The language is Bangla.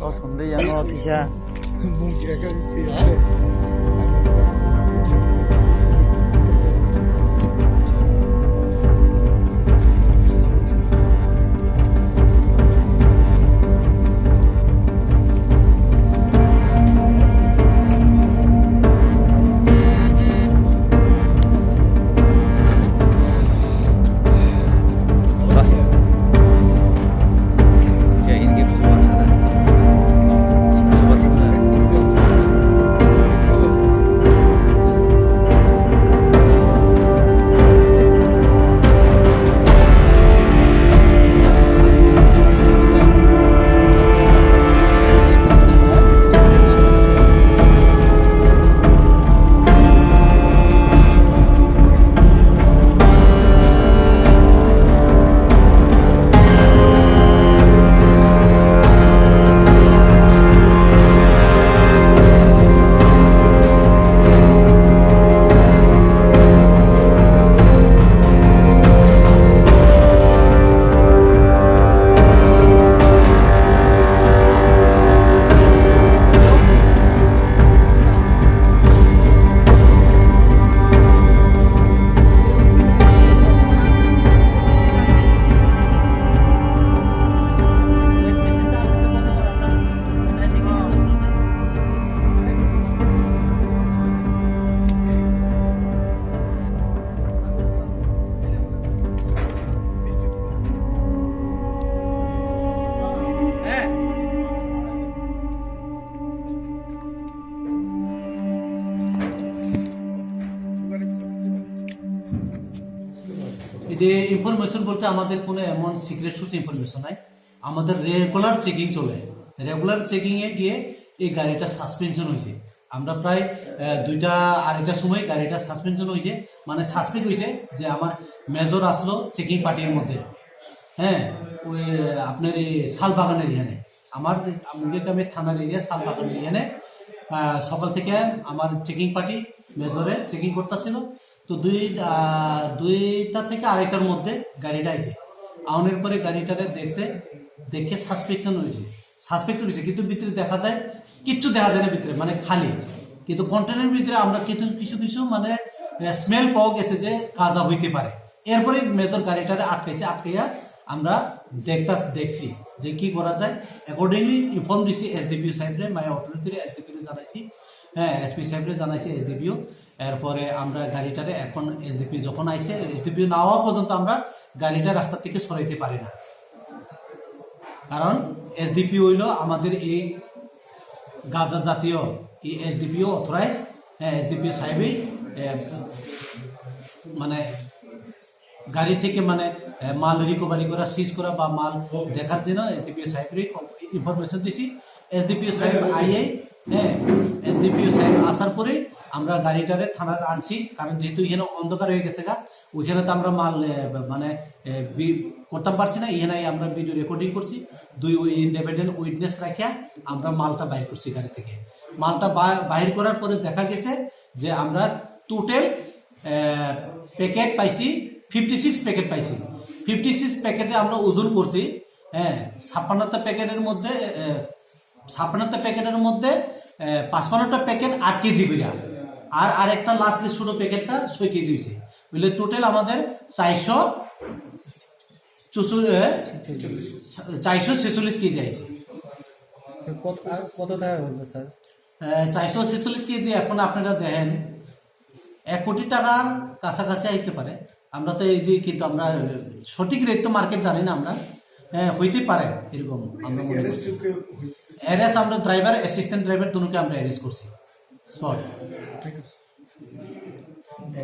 sonda yana atışa. এতে ইনফরমেশন বলতে আমাদের কোনো এমন সিক্রেট সোর্স ইনফরমেশন নাই, আমাদের রেগুলার চেকিং চলে। রেগুলার চেকিং এ গিয়ে এই গাড়িটা সাসপেনশন হয়েছে। আমরা প্রায় 2টা আড়াইটার সময় গাড়িটা সাসপেনশন হয়েছে, মানে সাসপেক্ট হয়েছে যে আমার মেজর আসলো চেকিং পার্টির মধ্যে। হ্যাঁ, ওই আপনার এই শালবাগানের এখানে আমার মুরগিকামের থানার এরিয়া শালবাগানের এখানে সকাল থেকে আমার চেকিং পার্টি মেজরে চেকিং করতেছিল। তো দুইটা থেকে আড়াইটার মধ্যে গাড়িটা আইছে। আউনের পরে গাড়িটারে দেখে সাসপেকশন হয়েছে, কিন্তু ভিতরে দেখা যায় কিচ্ছু দেখা যায় না, ভিতরে মানে খালি। কিন্তু কন্টেনারের ভিতরে আমরা কিছু মানে স্মেল পাওয়া গেছে যে কাজা হইতে পারে। এরপরে মেজর গাড়িটারে আটকাইয়া আমরা দেখছি যে কি করা যায়। অ্যাকর্ডিংলি ইনফর্ম দিছি এসডিপিও সাহেবরে, মাই অথরিটির এসডিপিও জানাইছি, হ্যাঁ এসপি সাহেবরে জানাইছি, এসডিপিও। এরপরে আমরা গাড়িটারে এখন এসডিপিও যখন আইছে, এসডিপিও না হওয়া পর্যন্ত আমরা গাড়িটা রাস্তা থেকে সরাইতে পারি না, কারণ এসডিপিও হইল আমাদের এই গাজা জাতীয় এই এসডিপিও অথরাইজ। হ্যাঁ, এসডিপিও সাহেবই মানে গাড়ি থেকে মানে মাল রিকভারি করা, সিজ করা বা মাল দেখার জন্য এসডিপিও সাহেবের ইনফরমেশন দিছি। এসডিপিও সাহেব এসডিপিও সাহেব আসার পরে আমরা গাড়িটারে থানার আনছি, কারণ যেহেতু এখানে অন্ধকার হয়ে গেছে ওইখানে তো আমরা মাল মানে করতে পারছি না। এখানে আমরা ভিডিও রেকর্ডিং করছি, 2 ইন্ডিপেন্ডেন্ট উইটনেস রাখিয়া আমরা মালটা বাইর করছি গাড়ি থেকে। মালটা বাইর করার পরে দেখা গেছে যে আমরা টোটাল প্যাকেট পাইছি 56 প্যাকেট পাইছি। 56 প্যাকেটে আমরা ওজন করছি। হ্যাঁ, 56টা প্যাকেটের মধ্যে 55টা প্যাকেট 8 কেজি করে, আর একটা লাস্ট ছোট প্যাকেটটা 6 কেজি হয়েছে। বুঝলে টোটাল আমাদের 446 কেজি আছে। কত টাকা হলো স্যার? 446 কেজি। এখন আপনারা দেখেন 1 কোটি টাকার কাছাকাছি আইতে পারে। আমরা তো এই দিয়ে, কিন্তু আমরা সঠিক রেট তো মার্কেট জানি না আমরা। হ্যাঁ, হইতে পারে এরকম। আমরা অ্যারেস্ট আমরা ড্রাইভার, অ্যাসিস্ট্যান্ট ড্রাইভার দুটোকে আমরা অ্যারেস্ট করছি স্পট।